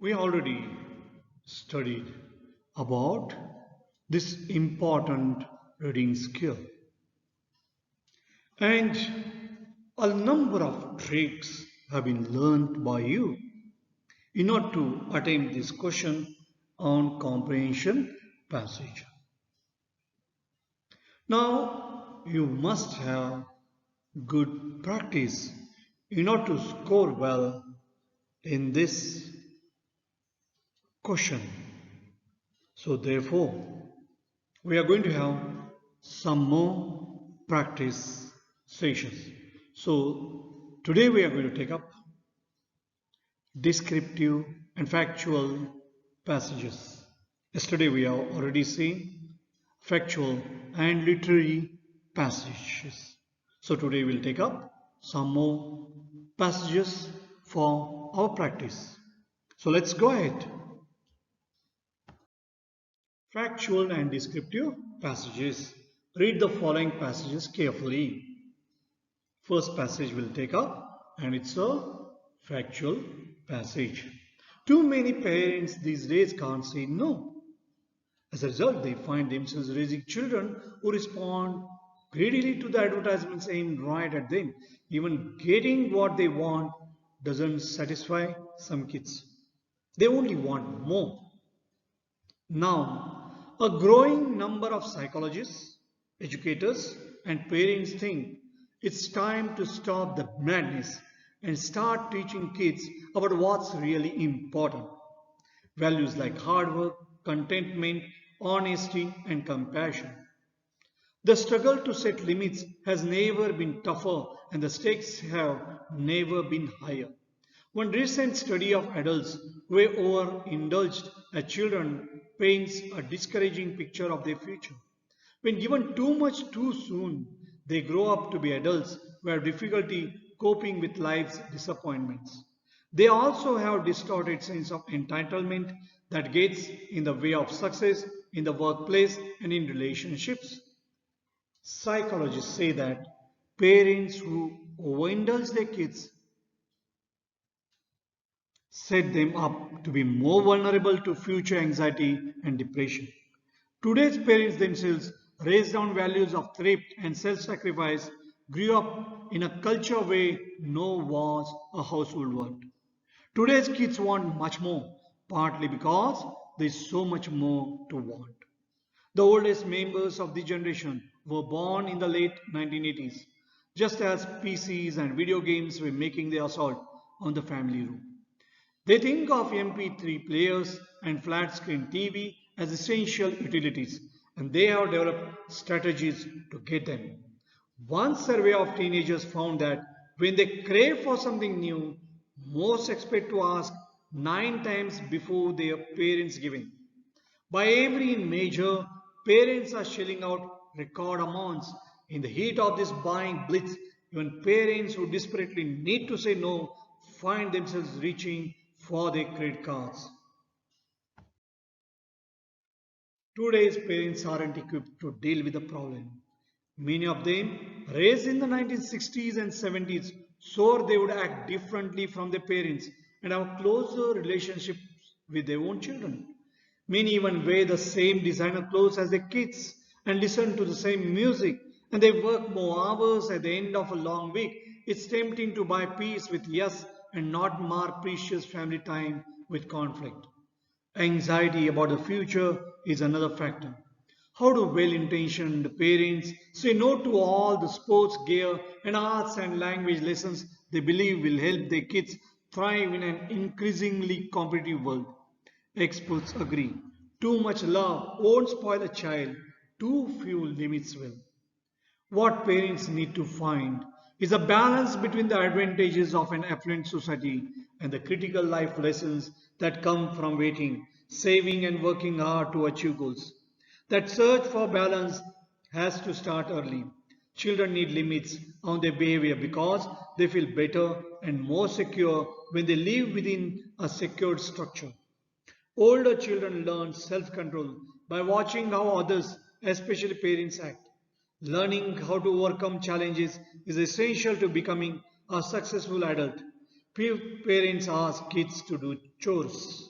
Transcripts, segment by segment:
We already studied about this important reading skill, and a number of tricks have been learned by you in order to attempt this question on comprehension passage. Now you must have good practice in order to score well in this question. So therefore, we are going to have some more practice sessions. So today we are going to take up descriptive and factual passages. Yesterday we have already seen factual and literary passages. So today we'll take up some more passages for our practice. So let's go ahead. Factual and descriptive passages. Read the following passages carefully. First passage we'll take up, and it's a factual passage. Too many parents these days can't say no. As a result, they find themselves raising children who respond greedily to the advertisements aimed right at them. Even getting what they want doesn't satisfy some kids. They only want more. Now, a growing number of psychologists, educators, and parents think it's time to stop the madness and start teaching kids about what's really important. Values like hard work, contentment, honesty, and compassion. The struggle to set limits has never been tougher, and the stakes have never been higher. One recent study of adults who were overindulged as children paints a discouraging picture of their future. When given too much too soon, they grow up to be adults who have difficulty coping with life's disappointments. They also have distorted sense of entitlement that gets in the way of success in the workplace and in relationships. Psychologists say that parents who overindulge their kids set them up to be more vulnerable to future anxiety and depression. Today's parents themselves, raised on values of thrift and self-sacrifice, grew up in a culture where no was a household word. Today's kids want much more, partly because there's so much more to want. The oldest members of the generation were born in the late 1980s, just as PCs and video games were making their assault on the family room. They think of MP3 players and flat screen TV as essential utilities, and they have developed strategies to get them. One survey of teenagers found that when they crave for something new, most expect to ask 9 times before their parents give in. By every measure, parents are shelling out record amounts. In the heat of this buying blitz, even parents who desperately need to say no find themselves reaching for their credit cards. Today's parents aren't equipped to deal with the problem. Many of them, raised in the 1960s and 70s, swore they would act differently from their parents and have closer relationships with their own children. Many even wear the same designer clothes as their kids and listen to the same music, and they work more hours at the end of a long week. It's tempting to buy peace with yes and not mar precious family time with conflict. Anxiety about the future is another factor. How do well-intentioned parents say no to all the sports gear and arts and language lessons they believe will help their kids thrive in an increasingly competitive world? Experts agree. Too much love won't spoil a child, too few limits will. What parents need to find is a balance between the advantages of an affluent society and the critical life lessons that come from waiting, saving, and working hard to achieve goals. That search for balance has to start early. Children need limits on their behavior because they feel better and more secure when they live within a secured structure. Older children learn self-control by watching how others, especially parents, act. Learning how to overcome challenges is essential to becoming a successful adult. Few parents ask kids to do chores.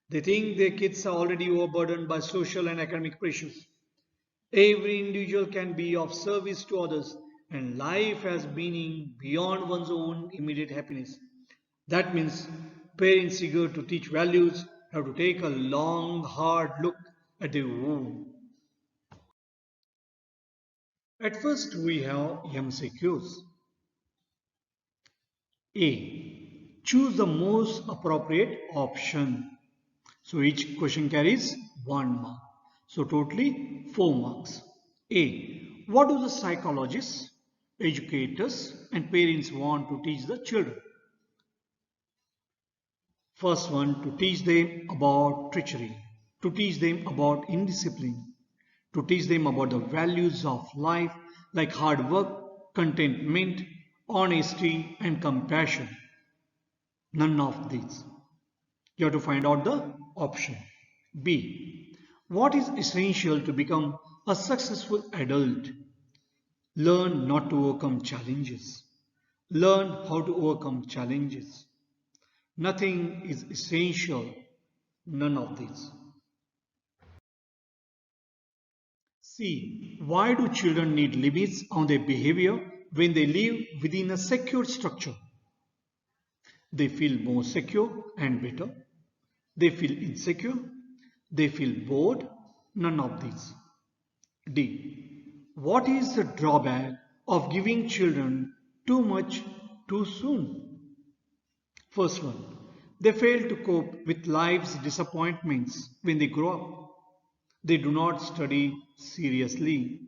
They think their kids are already overburdened by social and academic pressures. Every individual can be of service to others, and life has meaning beyond one's own immediate happiness. That means parents eager to teach values have to take a long, hard look at their womb. At first, we have MCQs. A. Choose the most appropriate option. So each question carries 1 mark. So totally 4 marks. A. What do the psychologists, educators and parents want to teach the children? First one, to teach them about treachery, to teach them about indiscipline, to teach them about the values of life like hard work, contentment, honesty and compassion. None of these. You have to find out the option. B. What is essential to become a successful adult? Learn not to overcome challenges. Learn how to overcome challenges. Nothing is essential. None of these. C. Why do children need limits on their behavior when they live within a secure structure? They feel more secure and better. They feel insecure. They feel bored. None of these. D. What is the drawback of giving children too much too soon? First one. They fail to cope with life's disappointments when they grow up. They do not study seriously.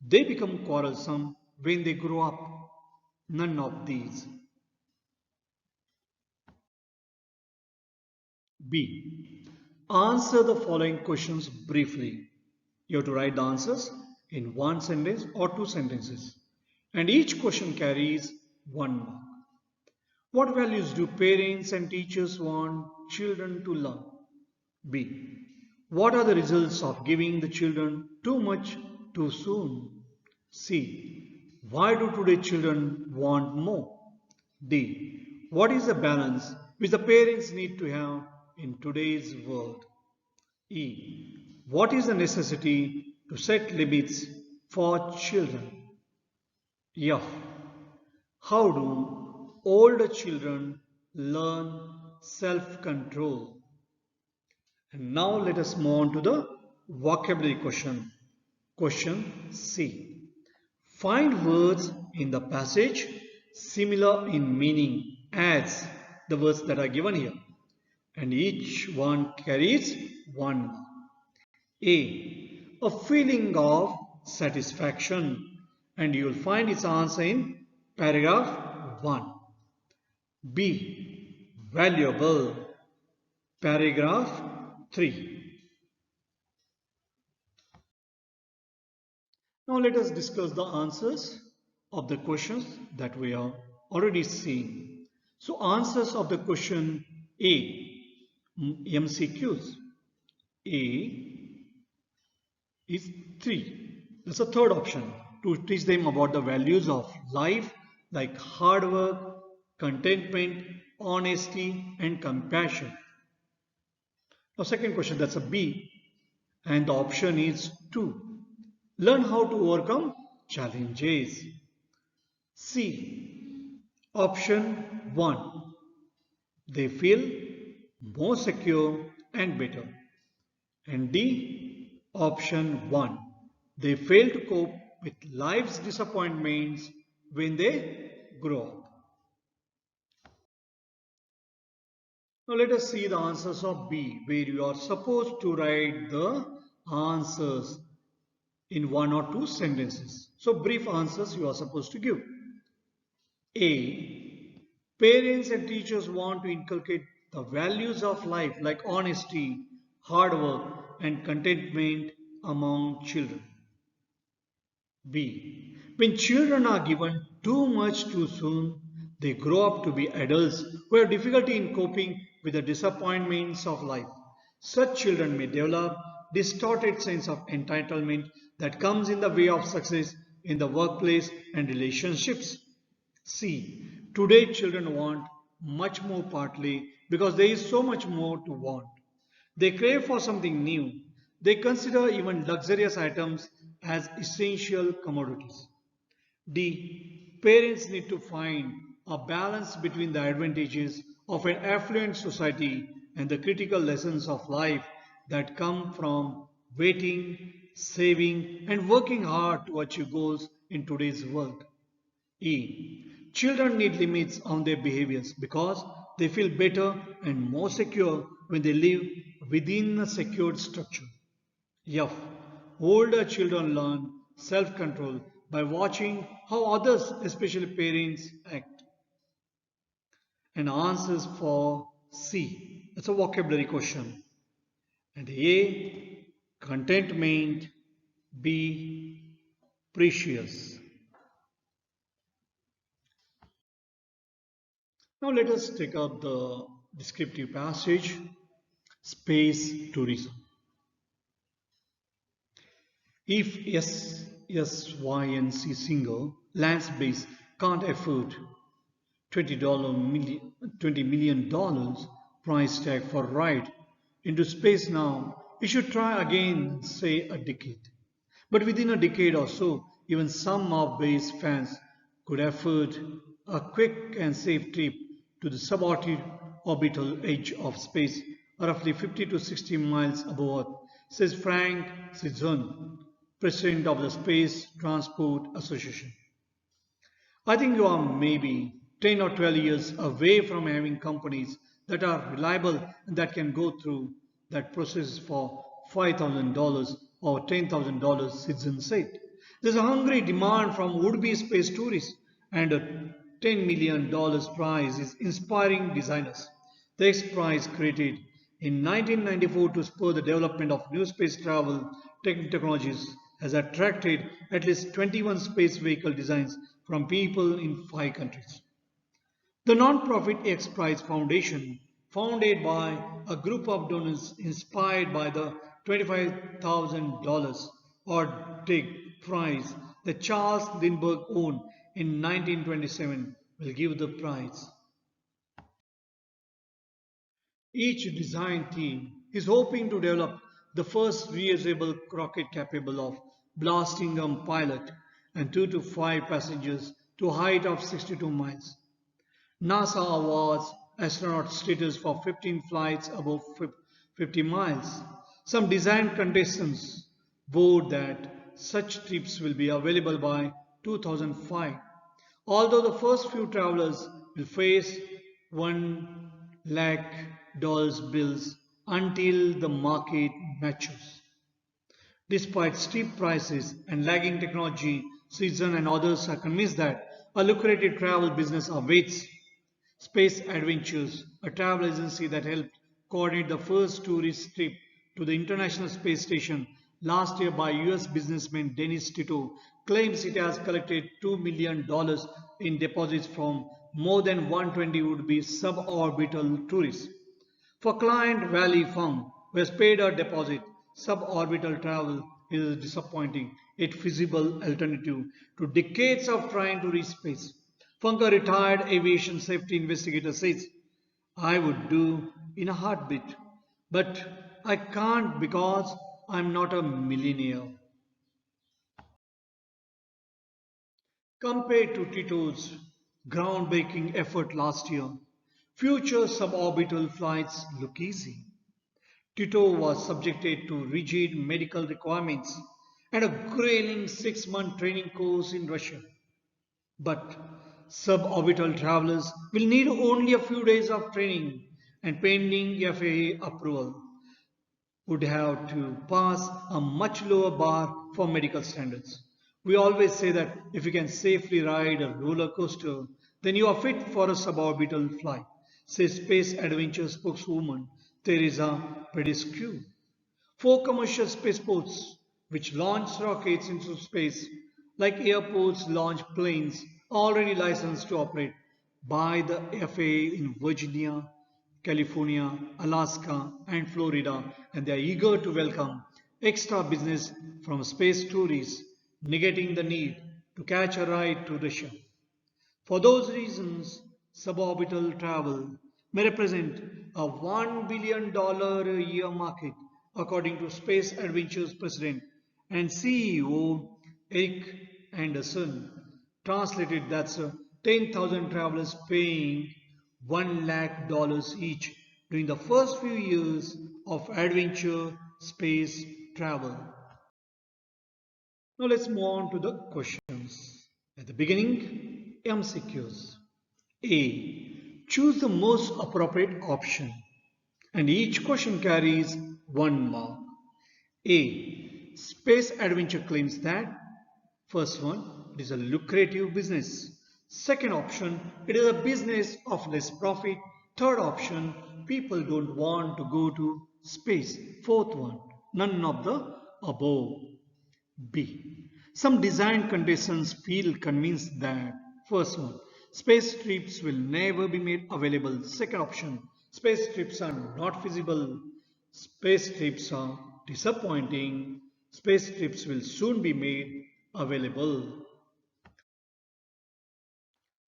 They become quarrelsome when they grow up. None of these. B. Answer the following questions briefly. You have to write the answers in one sentence or two sentences. And each question carries 1 mark. What values do parents and teachers want children to learn? B. What are the results of giving the children too much too soon? C. Why do today children want more? D. What is the balance which the parents need to have in today's world? E. What is the necessity to set limits for children? F. How do older children learn self-control? And now let us move on to the vocabulary question. Question C. Find words in the passage similar in meaning as the words that are given here. And each one carries 1 mark. A feeling of satisfaction. And you will find its answer in paragraph 1. B. Valuable. Paragraph 3. Now let us discuss the answers of the questions that we are already seeing. So answers of the question A, MCQs. A is 3. That's the third option, to teach them about the values of life like hard work, contentment, honesty and compassion. Now second question, that's a B, and the option is 2. Learn how to overcome challenges. C. Option 1. They feel more secure and better. And D. Option 1. They fail to cope with life's disappointments when they grow up. Now let us see the answers of B, where you are supposed to write the answers in 1 or 2 sentences. So brief answers you are supposed to give. A. Parents and teachers want to inculcate the values of life like honesty, hard work and contentment among children. B. When children are given too much too soon, they grow up to be adults who have difficulty in coping with the disappointments of life. Such children may develop distorted sense of entitlement that comes in the way of success in the workplace and relationships. C. Today children want much more partly because there is so much more to want. They crave for something new. They consider even luxurious items as essential commodities. D. Parents need to find a balance between the advantages of an affluent society and the critical lessons of life that come from waiting, saving, and working hard to achieve goals in today's world. E. Children need limits on their behaviors because they feel better and more secure when they live within a secured structure. F. Older children learn self control by watching how others, especially parents, act. And answers for C. It's a vocabulary question. And A. Contentment. B. Precious. Now let us take up the descriptive passage. Space tourism. If SYNC single land base can't afford $20 million price tag for ride into space now, it should try again, say a decade. But within a decade or so, even some of base fans could afford a quick and safe trip to the suborbital edge of space, roughly 50 to 60 miles above Earth, says Frank Cizone, president of the Space Transport Association. I think you are maybe 10 or 12 years away from having companies that are reliable and that can go through that process for $5,000 or $10,000, Citizen said. There's a hungry demand from would-be space tourists and a $10 million prize is inspiring designers. The X Prize, created in 1994 to spur the development of new space travel technologies, has attracted at least 21 space vehicle designs from people in 5 countries. The non-profit X Prize Foundation, founded by a group of donors inspired by the $25,000 odd dig prize that Charles Lindbergh won in 1927, will give the prize. Each design team is hoping to develop the first reusable rocket capable of blasting a pilot and 2 to 5 passengers to a height of 62 miles. NASA awards astronaut status for 15 flights above 50 miles. Some design contestants vowed that such trips will be available by 2005, although the first few travelers will face 1 lakh dollars bills until the market matures. Despite steep prices and lagging technology, Citizen and others are convinced that a lucrative travel business awaits. Space Adventures, a travel agency that helped coordinate the first tourist trip to the International Space Station last year by US businessman Dennis Tito, claims it has collected $2 million in deposits from more than 120 would-be suborbital tourists. For client Valley Fung, who has paid a deposit, suborbital travel is a disappointing yet feasible alternative to decades of trying to reach space. Funk, a retired aviation safety investigator, says, I would do in a heartbeat, but I can't because I'm not a millionaire. Compared to Tito's groundbreaking effort last year, future suborbital flights look easy. Tito was subjected to rigid medical requirements and a grueling 6-month training course in Russia. But suborbital travelers will need only a few days of training and pending FAA approval would have to pass a much lower bar for medical standards. We always say that if you can safely ride a roller coaster, then you are fit for a suborbital flight, says Space Adventure spokeswoman Teresa Pedescu. 4 commercial spaceports, which launch rockets into space, like airports launch planes, are already licensed to operate by the FAA in Virginia, California, Alaska, and Florida, and they are eager to welcome extra business from space tourists, negating the need to catch a ride to Russia. For those reasons, suborbital travel may represent a $1 billion a year market, according to Space Adventures President and CEO Eric Anderson. Translated, that's 10,000 travelers paying $1 lakh each during the first few years of adventure space travel. Now let's move on to the questions. At the beginning, MCQs. A. Choose the most appropriate option, and each question carries 1 mark. A. Space Adventure claims that first one, it is a lucrative business. Second option, it is a business of less profit. Third option, people don't want to go to space. Fourth one, none of the above. B. Some design contestants feel convinced that first one, space trips will never be made available. Second option, space trips are not feasible. Space trips are disappointing. Space trips will soon be made available.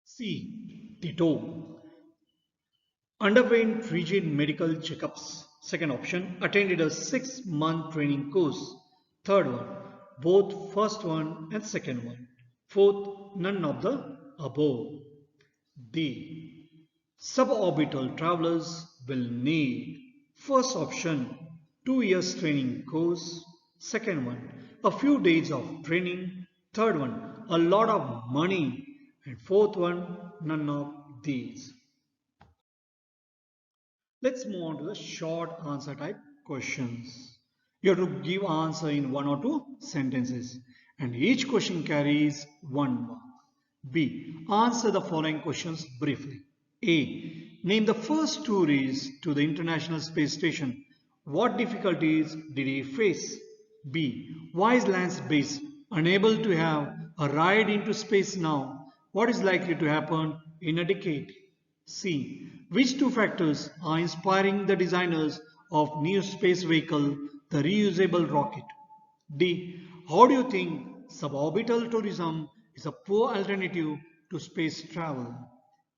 C. Tito underwent rigid medical checkups. Second option, attended a 6-month training course. Third one, both first one and second one. Fourth, none of the above. D. Suborbital travelers will need first option, 2 years training course. Second one, a few days of training. Third one, a lot of money. And fourth one, none of these. Let's move on to the short answer type questions. You have to give answer in 1 or 2 sentences, and each question carries 1 mark. B. Answer the following questions briefly. A. Name the first tourist to the International Space Station. What difficulties did he face? B. Why is Lance Bass unable to have a ride into space now? What is likely to happen in a decade? C. Which two factors are inspiring the designers of new space vehicle, the reusable rocket? D. How do you think suborbital tourism is a poor alternative to space travel?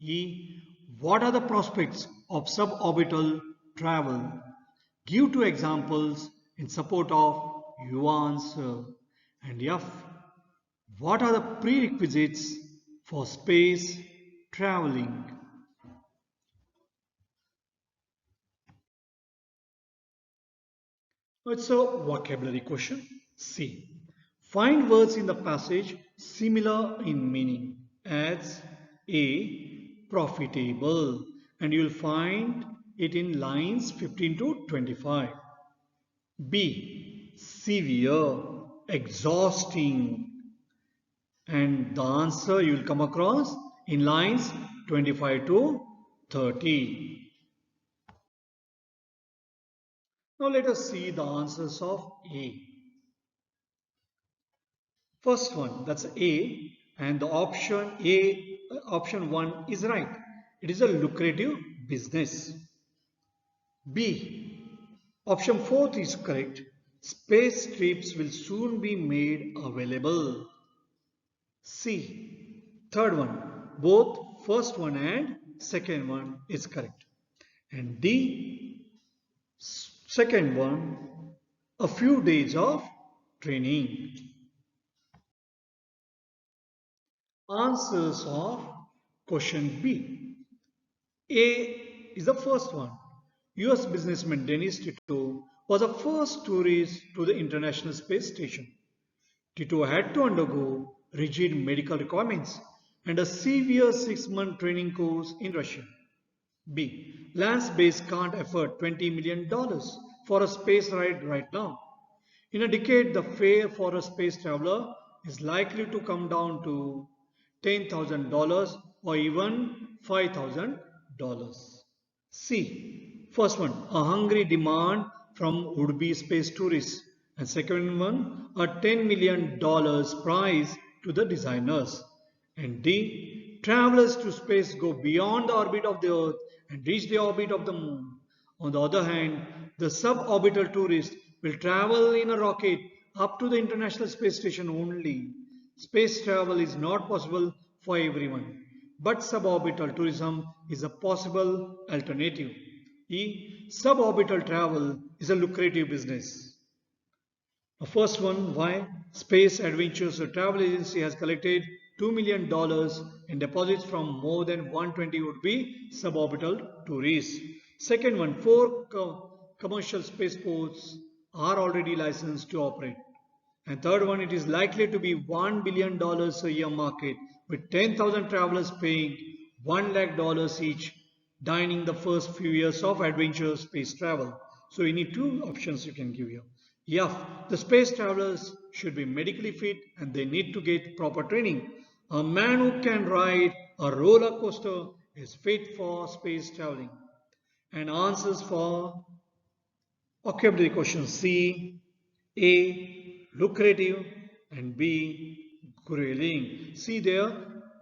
E. What are the prospects of suborbital travel? Give 2 examples in support of your answer. And F. What are the prerequisites for space traveling? It's a vocabulary question. C. Find words in the passage similar in meaning as A. Profitable, and you'll find it in lines 15 to 25. B. Severe, exhausting, and the answer you will come across in lines 25 to 30. Now let us see the answers of A. First one, that's A, and the option 1 is right. It is a lucrative business. B, option 4 is correct. Space trips will soon be made available. C, third one, both first one and second one is correct. And D, second one, a few days of training. Answers of question B. A is the first one. US businessman Dennis Tito was the first tourist to the International Space Station. Tito had to undergo rigid medical requirements and a severe 6-month training course in Russia. B. Lance Bass can't afford $20 million for a space ride right now. In a decade, the fare for a space traveler is likely to come down to $10,000 or even $5,000. C. First one, a hungry demand from would-be space tourists. And second one, a $10 million prize to the designers. And D. Travelers to space go beyond the orbit of the Earth and reach the orbit of the Moon. On the other hand, the suborbital tourist will travel in a rocket up to the International Space Station only. Space travel is not possible for everyone. but suborbital tourism is a possible alternative. E. Suborbital travel is a lucrative business. The first one, why? Space Adventures, a travel agency, has collected $2 million in deposits from more than 120 would-be suborbital tourists. Second one, four commercial spaceports are already licensed to operate. And third one, it is likely to be $1 billion a year market with 10,000 travelers paying $1 lakh each dining the first few years of adventure space travel. So you need two options you can give here. F. The space travelers should be medically fit and they need to get proper training. A man who can ride a roller coaster is fit for space traveling. And answers for vocabulary questions C. A. Lucrative and B. Grueling. See there,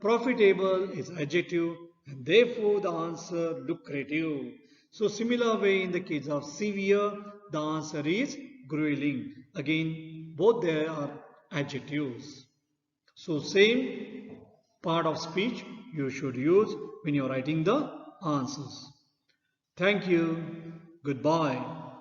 profitable is adjective and therefore the answer lucrative. So similar way in the case of severe, the answer is grueling. Again, both there are adjectives. So same part of speech you should use when you're writing the answers. Thank you. Goodbye.